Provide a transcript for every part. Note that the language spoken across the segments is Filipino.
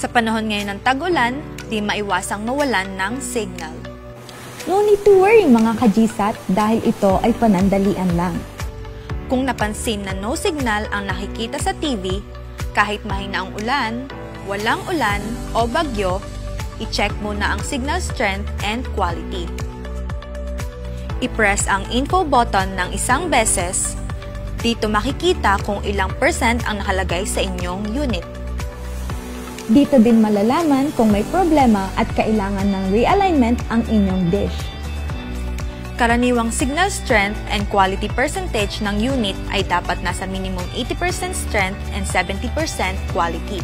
Sa panahon ngayon ng tag-ulan, di maiwasang mawalan ng signal. No need to worry mga ka-GSAT dahil ito ay panandalian lang. Kung napansin na no signal ang nakikita sa TV, kahit mahina ang ulan, walang ulan o bagyo, i-check muna ang signal strength and quality. I-press ang info button ng isang beses. Dito makikita kung ilang percent ang nakalagay sa inyong unit. Dito din malalaman kung may problema at kailangan ng realignment ang inyong dish. Karaniwang signal strength and quality percentage ng unit ay dapat nasa minimum 80% strength and 70% quality.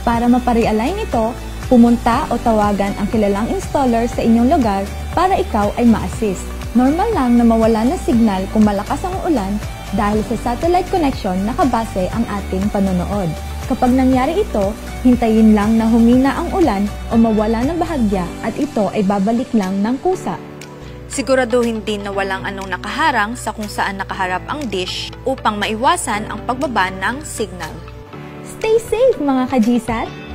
Para maparealign ito, pumunta o tawagan ang kilalang installer sa inyong lugar para ikaw ay ma-assist. Normal lang na mawala na signal kung malakas ang ulan dahil sa satellite connection nakabase ang ating panonood. Kapag nangyari ito, hintayin lang na humina ang ulan o mawala ng bahagya at ito ay babalik lang ng kusa. Siguraduhin din na walang anong nakaharang sa kung saan nakaharap ang dish upang maiwasan ang pagbaba ng signal. Stay safe mga ka-GSAT!